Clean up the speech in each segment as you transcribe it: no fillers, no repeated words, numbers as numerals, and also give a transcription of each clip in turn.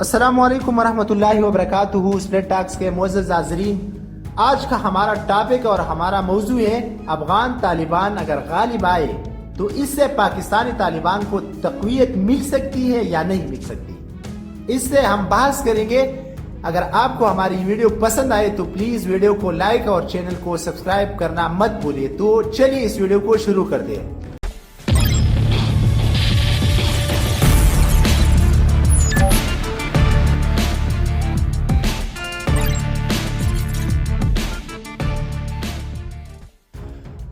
السلام علیکم ورحمۃ اللہ وبرکاتہ۔ اسپریڈ ٹاکس کے معزز ناظرین، آج کا ہمارا ٹاپک اور ہمارا موضوع ہے افغان طالبان اگر غالب آئے تو اس سے پاکستانی طالبان کو تقویت مل سکتی ہے یا نہیں مل سکتی، اس سے ہم بحث کریں گے۔ اگر آپ کو ہماری ویڈیو پسند آئے تو پلیز ویڈیو کو لائک اور چینل کو سبسکرائب کرنا مت بھولیے۔ تو چلیے اس ویڈیو کو شروع کر دیں۔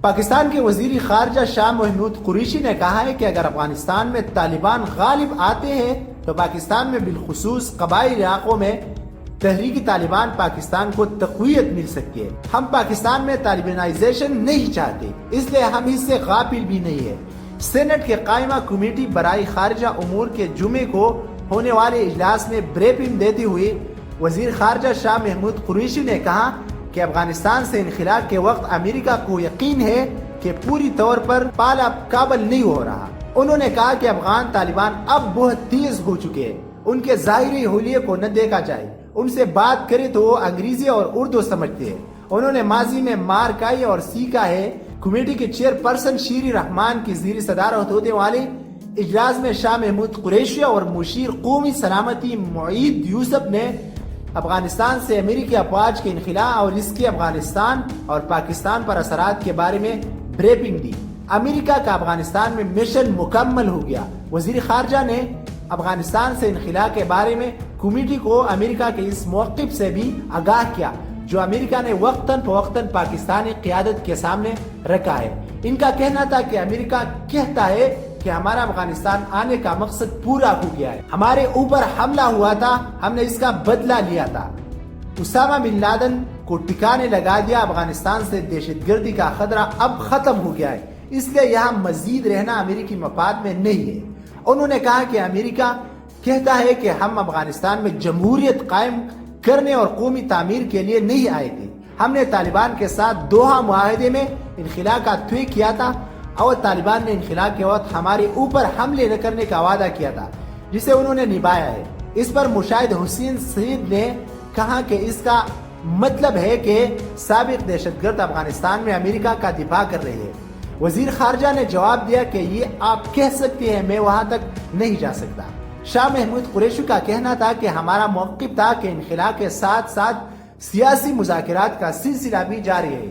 پاکستان کے وزیر خارجہ شاہ محمود قریشی نے کہا ہے کہ اگر افغانستان میں طالبان غالب آتے ہیں تو پاکستان میں بالخصوص قبائلی علاقوں میں تحریک طالبان پاکستان کو تقویت مل سکتی ہے۔ ہم پاکستان میں طالبانائزیشن نہیں چاہتے، اس لیے ہم اس سے غافل بھی نہیں ہے۔ سینٹ کے قائمہ کمیٹی برائے خارجہ امور کے جمعے کو ہونے والے اجلاس میں بریفنگ دیتے ہوئے وزیر خارجہ شاہ محمود قریشی نے کہا کہ افغانستان سے انخلا کے وقت امریکہ کو یقین ہے کہ پوری طور پر پالا قابل نہیں ہو رہا۔ انہوں نے کہا کہ افغان طالبان اب بہت تیز ہو چکے ہیں، ان کے ظاہری حلیے کو نہ دیکھا جائے، ان سے بات کرے تو وہ انگریزی اور اردو سمجھتے ہیں۔ انہوں نے ماضی میں مار کھائی اور سیکھا ہے۔ کمیٹی کے چیئر پرسن شیری رحمان کی زیر صدارت ہونے والے اجلاس میں شاہ محمود قریشی اور مشیر قومی سلامتی معید یوسف نے افغانستان سے امریکی افواج کے انخلا اور اس کے افغانستان اور پاکستان پر اثرات کے بارے میں بریفنگ دی۔ امریکہ کا افغانستان میں مشن مکمل ہو گیا۔ وزیر خارجہ نے افغانستان سے انخلا کے بارے میں کمیٹی کو امریکہ کے اس موقف سے بھی آگاہ کیا جو امریکہ نے وقتاً فوقتاً پاکستانی قیادت کے سامنے رکھا ہے۔ ان کا کہنا تھا کہ امریکہ کہتا ہے کہ ہمارا افغانستان آنے کا مقصد پورا ہو گیا ہے، ہمارے اوپر حملہ ہوا تھا، ہم نے اس کا بدلہ لیا تھا، اسامہ بن لادن کو ٹھکانے لگا دیا، افغانستان سے دہشت گردی کا خطرہ اب ختم ہو گیا ہے، اس لیے یہاں مزید رہنا امریکی مفاد میں نہیں ہے۔ انہوں نے کہا کہ امریکہ کہتا ہے کہ ہم افغانستان میں جمہوریت قائم کرنے اور قومی تعمیر کے لیے نہیں آئے تھے، ہم نے طالبان کے ساتھ دوحہ معاہدے میں انخلا کا طے کیا تھا اور طالبان نے انخلا کے وقت ہمارے اوپر حملے نہ کرنے کا وعدہ کیا تھا جسے انہوں نے نبھایا ہے۔ اس پر مشاہد حسین سعید نے کہا کہ اس کا مطلب ہے کہ سابق دہشت گرد افغانستان میں امریکہ کا دفاع کر رہے ہیں۔ وزیر خارجہ نے جواب دیا کہ یہ آپ کہہ سکتے ہیں، میں وہاں تک نہیں جا سکتا۔ شاہ محمود قریشی کا کہنا تھا کہ ہمارا موقف تھا کہ انخلا کے ساتھ ساتھ سیاسی مذاکرات کا سلسلہ بھی جاری ہے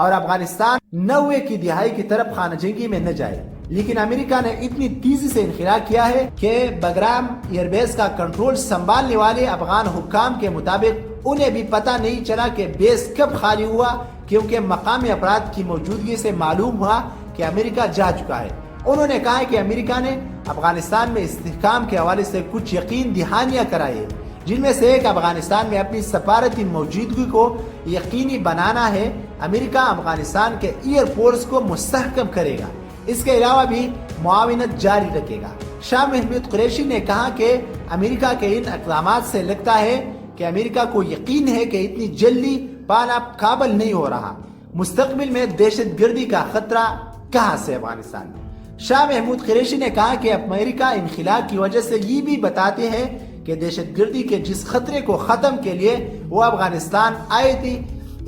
اور افغانستان 90 کی دہائی کی طرف خانہ جنگی میں نہ جائے، لیکن امریکہ نے اتنی تیزی سے انخلا کیا ہے کہ بگرام ایئر بیس کا کنٹرول سنبھالنے والے افغان حکام کے مطابق انہیں بھی پتہ نہیں چلا کہ بیس کب خالی ہوا، کیونکہ مقامی افراد کی موجودگی سے معلوم ہوا کہ امریکہ جا چکا ہے۔ انہوں نے کہا کہ امریکہ نے افغانستان میں استحکام کے حوالے سے کچھ یقین دہانیاں کرائی، جن میں سے ایک افغانستان میں اپنی سفارتی موجودگی کو یقینی بنانا ہے۔ امریکہ افغانستان کے ایئر فورس کو مستحکم کرے گا، اس کے علاوہ بھی معاونت جاری رکھے گا۔ شاہ محمود قریشی نے کہا کہ امریکہ کے ان اقدامات سے لگتا ہے کہ امریکہ کو یقین ہے کہ اتنی جلدی پانا قابل نہیں ہو رہا، مستقبل میں دہشت گردی کا خطرہ کہاں سے افغانستان میں۔ شاہ محمود قریشی نے کہا کہ امریکہ انخلا کی وجہ سے یہ بھی بتاتے ہیں کہ دہشت گردی کے جس خطرے کو ختم کے لیے وہ افغانستان آئے تھی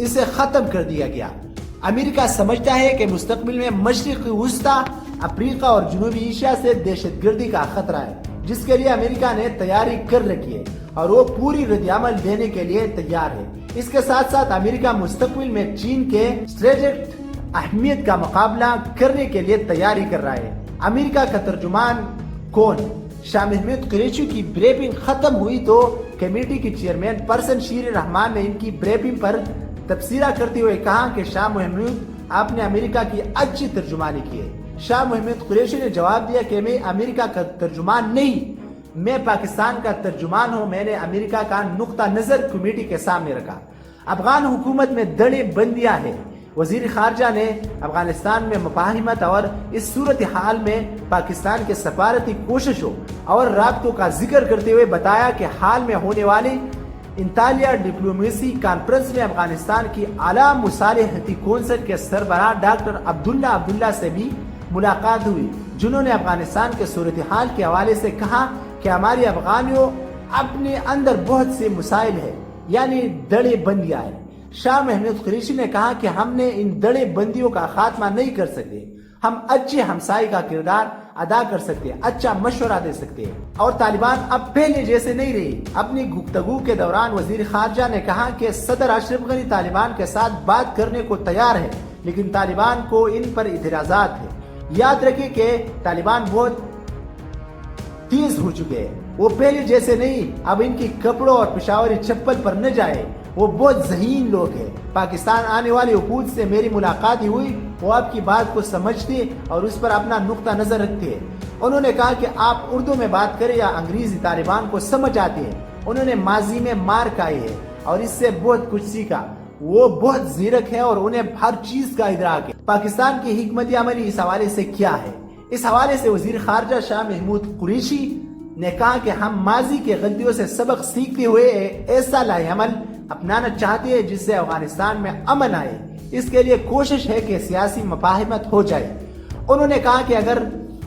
اسے ختم کر دیا گیا۔ امریکہ سمجھتا ہے کہ مستقبل میں مشرقی وسطی افریقہ اور جنوبی ایشیا سے دہشت گردی کا خطرہ ہے، جس کے لیے امریکہ نے تیاری کر رکھی ہے اور وہ پوری رد عمل دینے کے لیے تیار ہے۔ اس کے ساتھ ساتھ امریکہ مستقبل میں چین کے اسٹریٹجک اہمیت کا مقابلہ کرنے کے لیے تیاری کر رہا ہے۔ امریکہ کا ترجمان کون؟ شاہ محمود قریشی کی بریفنگ ختم ہوئی تو کمیٹی کی چیئرمین پرسن شیری رحمان نے ان کی بریفنگ پر تبصرہ کرتے ہوئے کہا کہ شاہ محمود آپ نے امریکہ کی اچھی ترجمانی کی ہے۔ شاہ محمود قریشی نے جواب دیا کہ میں امریکہ کا ترجمان نہیں، میں پاکستان کا ترجمان ہوں، میں نے امریکہ کا نقطہ نظر کمیٹی کے سامنے رکھا۔ افغان حکومت میں دڑے بندیاں ہیں۔ وزیر خارجہ نے افغانستان میں مفاہمت اور اس صورتحال میں پاکستان کے سفارتی کوششوں اور رابطوں کا ذکر کرتے ہوئے بتایا کہ حال میں ہونے والی انطالیہ ڈپلومیسی کانفرنس میں افغانستان کی اعلیٰ مصالحتی کونسل کے سربراہ ڈاکٹر عبداللہ سے بھی ملاقات ہوئی، جنہوں نے افغانستان کے صورتحال کے حوالے سے کہا کہ ہماری افغانیوں اپنے اندر بہت سے مسائل ہیں، یعنی دڑے بندیاں ہیں۔ شاہ محمود قریشی نے کہا کہ ہم نے ان دڑے بندیوں کا خاتمہ نہیں کر سکتے، ہم اچھے ہمسائے کا کردار ادا کر سکتے ہیں، اچھا مشورہ دے سکتے ہیں، اور طالبان اب پہلے جیسے نہیں رہی۔ اپنی گفتگو کے دوران وزیر خارجہ نے کہا کہ صدر اشرف غنی طالبان کے ساتھ بات کرنے کو تیار ہے، لیکن طالبان کو ان پر اعتراضات ہیں۔ یاد رکھیں کہ طالبان بہت تیز ہو چکے ہیں، وہ پہلے جیسے نہیں، اب ان کی کپڑوں اور پشاوری چپل پر نہ جائے، وہ بہت ذہین لوگ ہیں۔ پاکستان آنے والے وفود سے میری ملاقات ہی ہوئی، وہ آپ کی بات کو سمجھتے اور اس پر اپنا نقطہ نظر رکھتے ہیں۔ انہوں نے کہا کہ آپ اردو میں بات کریں یا انگریزی، طالبان کو سمجھ آتے ہیں۔ انہوں نے ماضی میں مار کھائی ہے اور اس سے بہت کچھ سیکھا، وہ بہت زیرک ہے اور انہیں ہر چیز کا ادراک ہے۔ پاکستان کی حکمت عملی اس حوالے سے کیا ہے؟ اس حوالے سے وزیر خارجہ شاہ محمود قریشی نے کہا کہ ہم ماضی کے غلطیوں سے سبق سیکھتے ہوئے ایسا لاہ عمل اپنانا چاہتے ہیں جس سے افغانستان میں امن آئے۔ اس کے لیے کوشش ہے کہ سیاسی مفاہمت ہو جائے۔ انہوں نے کہا کہ اگر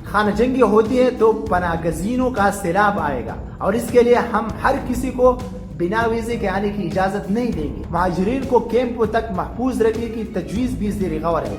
خانہ جنگی ہوتی ہے تو پناہ گزینوں کا سیلاب آئے گا اور اس کے لیے ہم ہر کسی کو بنا ویزے کے آنے کی اجازت نہیں دیں گے۔ مہاجرین کو کیمپوں تک محفوظ رکھنے کی تجویز بھی زیر غور ہے۔